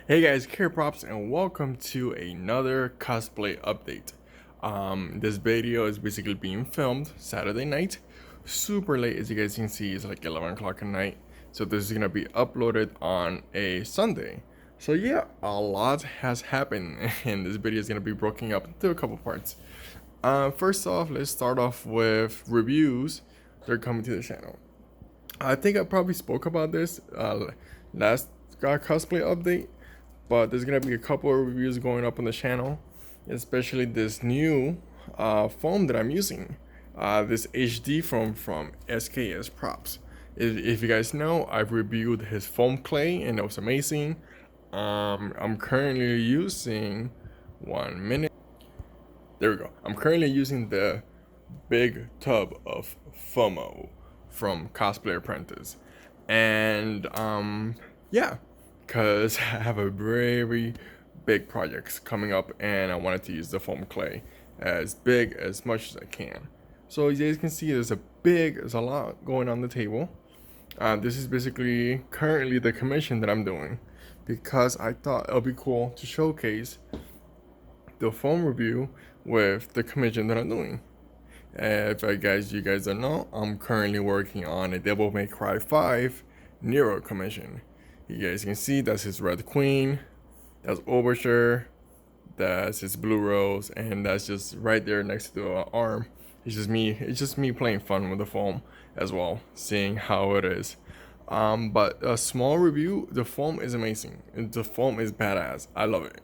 Hey guys, Care Props, and welcome to another cosplay update. This video is basically being filmed Saturday night, super late. As you guys can see, it's like 11 o'clock at night. So this is gonna be uploaded on a Sunday. So yeah, a lot has happened, and this video is gonna be broken up into a couple parts. First off, let's start off with reviews that are coming to the channel. I think I probably spoke about this last cosplay update, but there's gonna be a couple of reviews going up on the channel, especially this new foam that I'm using, this HD foam from SKS Props. If you guys know, I've reviewed his foam clay and it was amazing. I'm currently using 1 minute. There we go. I'm currently using the big tub of FOMO from Cosplay Apprentice, and yeah, because I have a very big projects coming up and I wanted to use the foam clay as big as much as I can. So as you guys can see, there's a lot going on the table. This is basically currently the commission that I'm doing, because I thought it'll be cool to showcase the foam review with the commission that I'm doing. If you guys don't know, I'm currently working on a Devil May Cry 5 Nero commission. You guys can see that's his Red Queen, that's Overture, that's his Blue Rose, and that's just right there next to the arm. It's just me playing fun with the foam as well, seeing how it is. But a small review, the foam is amazing. The foam is badass. I love it.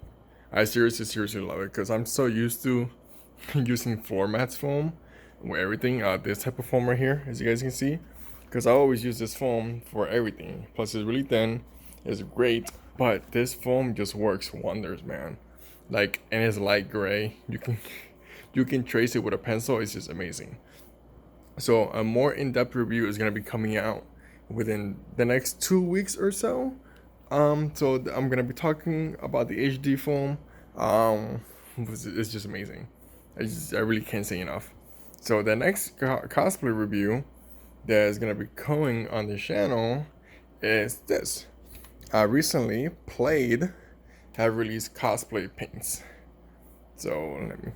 I seriously love it, because I'm so used to using floor mats foam with everything. This type of foam right here, as you guys can see, because I always use this foam for everything. Plus it's really thin, it's great, but this foam just works wonders, man. Like, and it's light gray. You can trace it with a pencil. It's just amazing. So a more in-depth review is gonna be coming out within the next 2 weeks or so. So I'm gonna be talking about the HD foam. It's just amazing. I really can't say enough. So the next cosplay review that is gonna be going on the channel is this. Recently, Played have released cosplay paints. So let me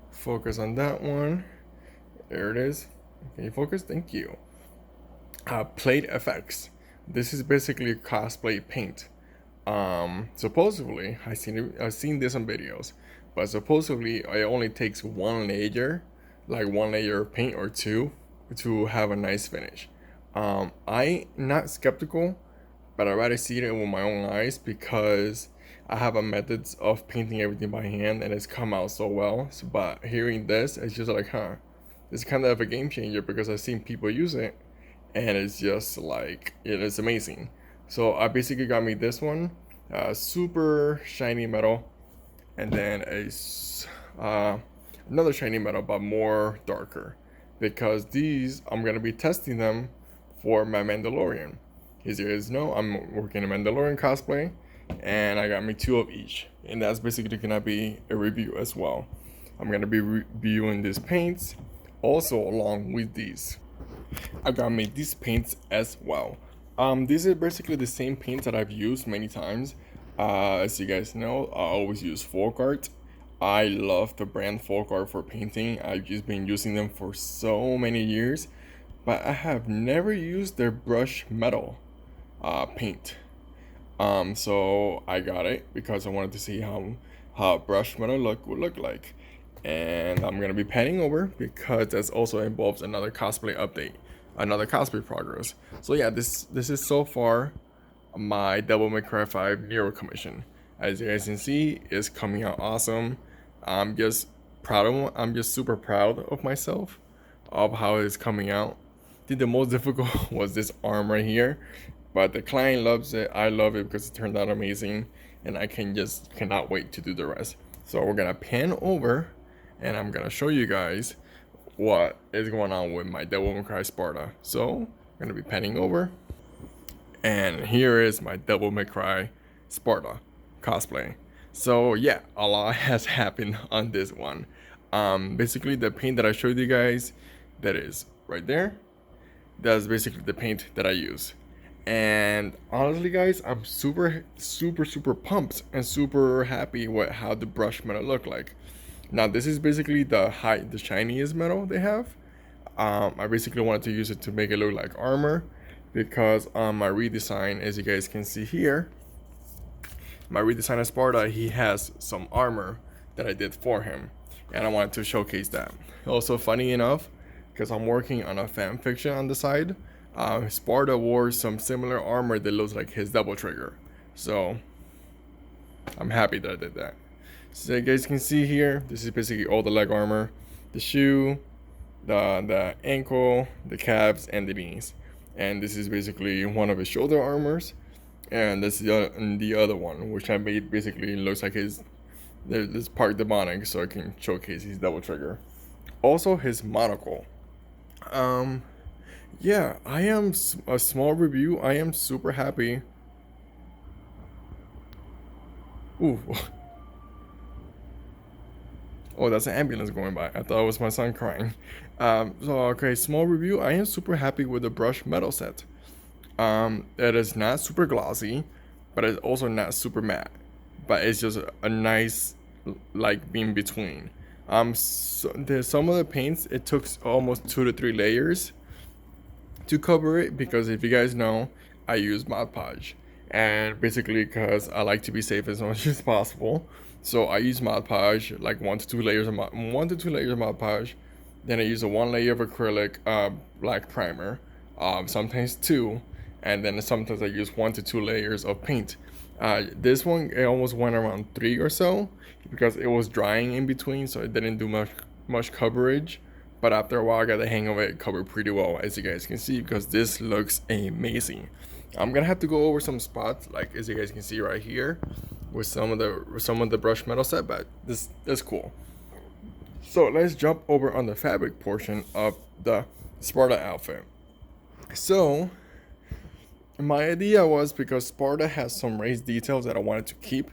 focus on that one. There it is. Can you focus? Thank you. Played FX. This is basically a cosplay paint. Supposedly, I've seen this on videos, but supposedly it only takes one layer of paint or two to have a nice finish. I'm not skeptical, but I'd rather see it with my own eyes, because I have a methods of painting everything by hand and it's come out so well. But hearing this, it's just like, it's kind of a game changer, because I've seen people use it and it's just like, it is amazing. So I basically got me this one, super shiny metal, and then another shiny metal but more darker, because these I'm gonna be testing them for my Mandalorian. As you guys know, I'm working a Mandalorian cosplay, and I got me 2 of each, and that's basically gonna be a review as well. I'm gonna be reviewing these paints also along with these. I got me these paints as well. These are basically the same paints that I've used many times. As you guys know, I always use folk art. I love the brand folk art for painting. I've just been using them for so many years, but I have never used their brush metal paint. So I got it because I wanted to see how brush metal would look like. And I'm gonna be panning over, because that also involves another cosplay update, another cosplay progress. So yeah, this is so far my Devil May Cry 5 Nero commission. As you guys can see, it's coming out awesome. I'm just super proud of myself of how it's coming out. I think the most difficult was this arm right here, but the client loves it. I love it because it turned out amazing, and I cannot wait to do the rest. So we're gonna pan over, and I'm gonna show you guys what is going on with my Devil May Cry Sparta. So I'm gonna be panning over, and here is my Devil May Cry Sparta cosplay. So yeah, a lot has happened on this one. Basically the paint that I showed you guys, that is right there, that's basically the paint that I use. And honestly, guys, I'm super pumped and super happy with how the brush metal look like. Now, this is basically the shiniest metal they have. I basically wanted to use it to make it look like armor, because on my redesign, as you guys can see here, my redesign of Sparta, he has some armor that I did for him, and I wanted to showcase that. Also, funny enough, because I'm working on a fan fiction on the side, Sparta wore some similar armor that looks like his double trigger. So I'm happy that I did that. So you guys can see here, this is basically all the leg armor, the shoe, the ankle, the calves, and the knees. And this is basically one of his shoulder armors, and this is the other one, which I made basically looks like this part demonic, so I can showcase his double trigger. Also, his monocle. Yeah, I am a small review. I am super happy. Ooh. Oh, that's an ambulance going by. I thought it was my son crying. Okay, small review. I am super happy with the brush metal set. It is not super glossy, but it's also not super matte. But it's just a nice, like, in between. There's some of the paints, it took almost 2 to 3 layers to cover it, because if you guys know, I use Mod Podge, and basically because I like to be safe as much as possible, so I use Mod Podge, like 1 to 2 layers of Mod Podge. Then I use a 1 layer of acrylic black primer, sometimes 2, and then sometimes I use 1 to 2 layers of paint. This one, it almost went around 3 or so, because it was drying in between, so it didn't do much coverage. But after a while, I got the hang of it. It covered pretty well, as you guys can see, because this looks amazing. I'm gonna have to go over some spots, like as you guys can see right here, with some of the brush metal set, but this is cool. So let's jump over on the fabric portion of the Sparta outfit. So my idea was, because Sparta has some raised details that I wanted to keep,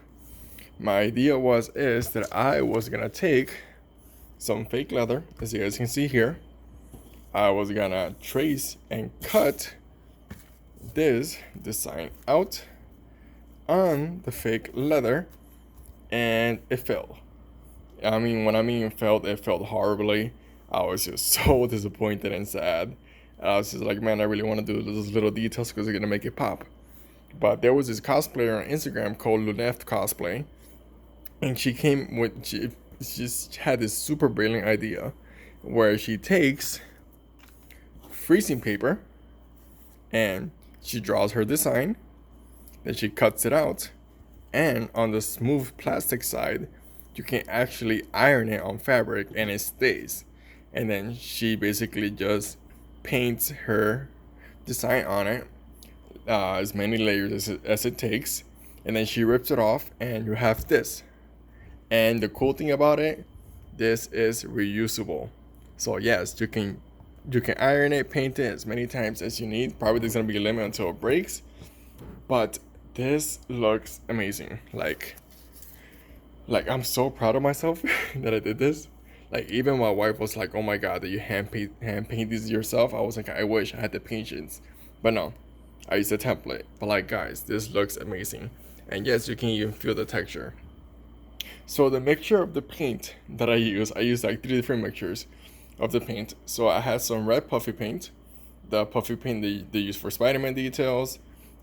my idea is that I was gonna take some fake leather, as you guys can see here. I was gonna trace and cut this design out on the fake leather, and it failed. I mean, when I mean failed, it failed horribly. I was just so disappointed and sad. I was just like, man, I really want to do those little details because they're gonna make it pop. But there was this cosplayer on Instagram called Eft Cosplay, and she just had this super brilliant idea where she takes freezing paper and she draws her design, then she cuts it out, and on the smooth plastic side you can actually iron it on fabric and it stays. And then she basically just paints her design on it, as many layers as it takes, and then she rips it off and you have this. And the cool thing about it, this is reusable. So yes, you can iron it, paint it as many times as you need. Probably there's gonna be a limit until it breaks, but this looks amazing. Like I'm so proud of myself that I did this. Like, even my wife was like, "Oh my god, that you hand paint these yourself?" I was like, I wish I had the patience, but no, I used a template. But like, guys, this looks amazing, and yes, you can even feel the texture. So the mixture of the paint that I use like 3 different mixtures of the paint. So I had some red puffy paint, the puffy paint they use for Spider-Man details.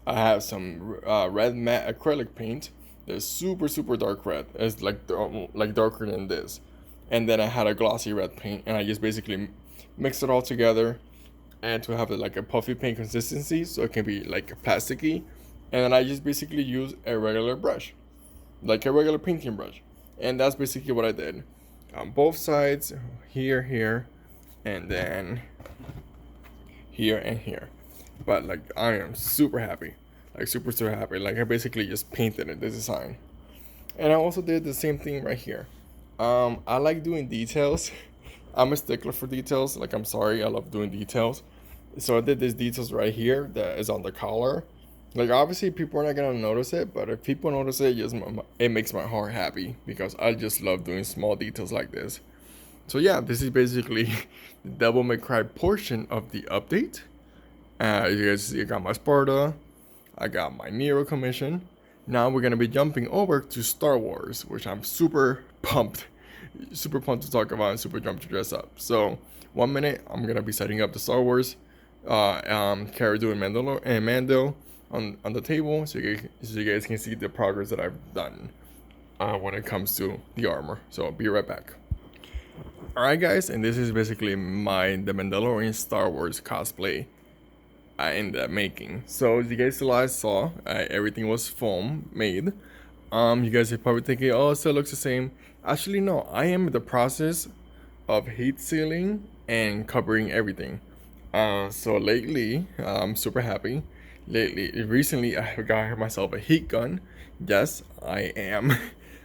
I have some red matte acrylic paint. That's super dark red. It's like darker than this. And then I had a glossy red paint, and I just basically mixed it all together, and to have like a puffy paint consistency, so it can be like plasticky. And then I just basically use a regular brush, like a regular painting brush. And that's basically what I did on both sides, here, and then here and here. But like, I am super happy, like super happy. Like, I basically just painted it, the design. And I also did the same thing right here. I like doing details. I'm a stickler for details. Like, I'm sorry, I love doing details. So I did these details right here that is on the collar. Like, obviously people are not gonna notice it, but if people notice it, it makes my heart happy, because I just love doing small details like this. So yeah, this is basically the Devil May Cry portion of the update. You guys see, I got my Sparta, I got my Nero commission. Now we're gonna be jumping over to Star Wars, which I'm super pumped to talk about and super pumped to dress up. So 1 minute, I'm gonna be setting up the Star Wars, Cara Dune and Mando on the table, so you guys can see the progress that I've done when it comes to the armor. So I'll be right back. Alright guys, and this is basically the Mandalorian Star Wars cosplay I ended up making. So as you guys last saw, everything was foam made. You guys are probably thinking, oh, it still looks the same. Actually no, I am in the process of heat sealing and covering everything. So lately, I'm super happy. Recently I got myself a heat gun. Yes, I am.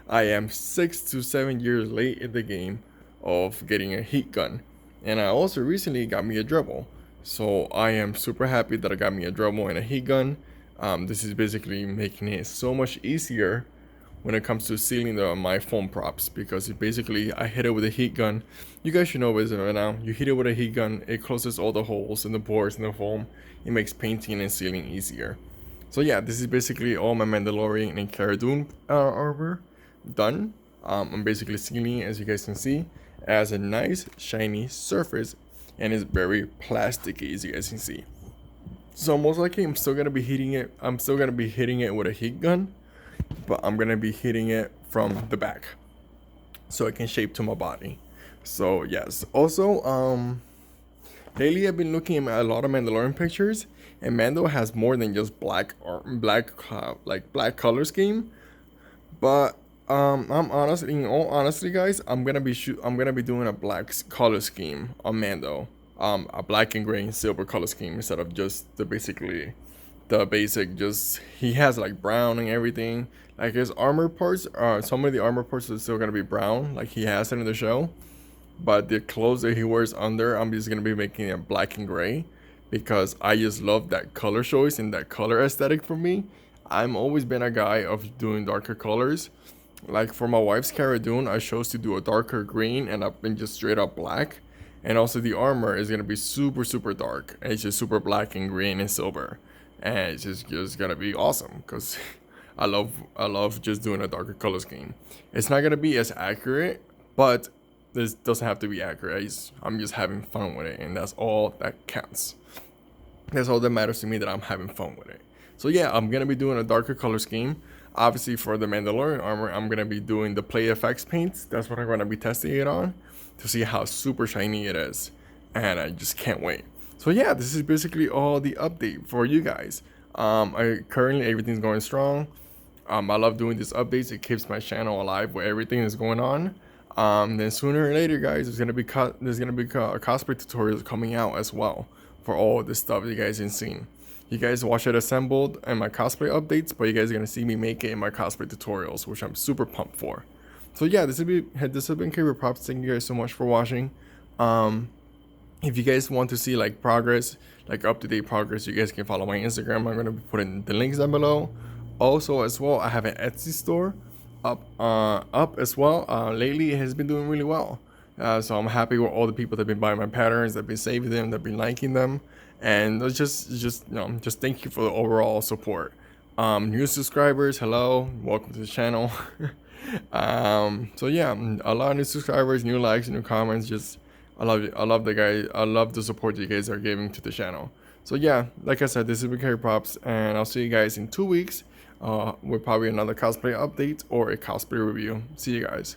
I am 6 to 7 years late in the game of getting a heat gun, and I also recently got me a Dremel. So I am super happy that I got me a Dremel and a heat gun. This is basically making it so much easier when it comes to sealing my foam props, because I hit it with a heat gun. You guys should know this right now. You hit it with a heat gun, it closes all the holes in the pores in the foam. It makes painting and sealing easier. So yeah, this is basically all my Mandalorian and Cara Dune armor done. I'm basically sealing it, as you guys can see, as a nice shiny surface, and it's very plasticky, as you guys can see. So most likely I'm still gonna be hitting it with a heat gun, but I'm gonna be hitting it from the back so it can shape to my body. So yes, also lately I've been looking at a lot of Mandalorian pictures, and Mando has more than just black color scheme. But I'm honestly, in all honesty, guys, I'm gonna be doing a black color scheme on Mando, a black and gray and silver color scheme instead of just the basic. Just he has like brown and everything. Like his armor parts, some of the armor parts are still gonna be brown, like he has it in the show. But the clothes that he wears under, I'm just gonna be making it black and gray, because I just love that color choice and that color aesthetic for me. I'm always been a guy of doing darker colors. Like for my wife's Cara Dune, I chose to do a darker green, and I've been just straight up black. And also the armor is gonna be super dark. And it's just super black and green and silver, and it's just gonna be awesome, because I love just doing a darker color scheme. It's not gonna be as accurate, but this doesn't have to be accurate. I'm just having fun with it, and that's all that counts. That's all that matters to me, that I'm having fun with it. So yeah, I'm gonna be doing a darker color scheme. Obviously for the Mandalorian armor, I'm gonna be doing the Play FX paints. That's what I'm gonna be testing it on, to see how super shiny it is, and I just can't wait. So yeah, this is basically all the update for you guys. Currently everything's going strong. I love doing these updates. It keeps my channel alive where everything is going on. Then sooner or later, guys, there's gonna be cosplay tutorials coming out as well for all this stuff you guys have seen. You guys watch it assembled and my cosplay updates, but you guys are gonna see me make it in my cosplay tutorials, which I'm super pumped for. So yeah, this has been K-Pop Props. Thank you guys so much for watching. If you guys want to see like progress, like up-to-date progress, you guys can follow my Instagram. I'm gonna be putting the links down below. Also, as well, I have an Etsy store up as well. Lately it has been doing really well. So I'm happy with all the people that have been buying my patterns, that have been saving them, that have been liking them. And just thank you for the overall support. New subscribers, hello, welcome to the channel. So yeah, a lot of new subscribers, new likes, new comments. I love the support that you guys are giving to the channel. So yeah, like I said, this is K Props, and I'll see you guys in 2 weeks with probably another cosplay update or a cosplay review. See you guys.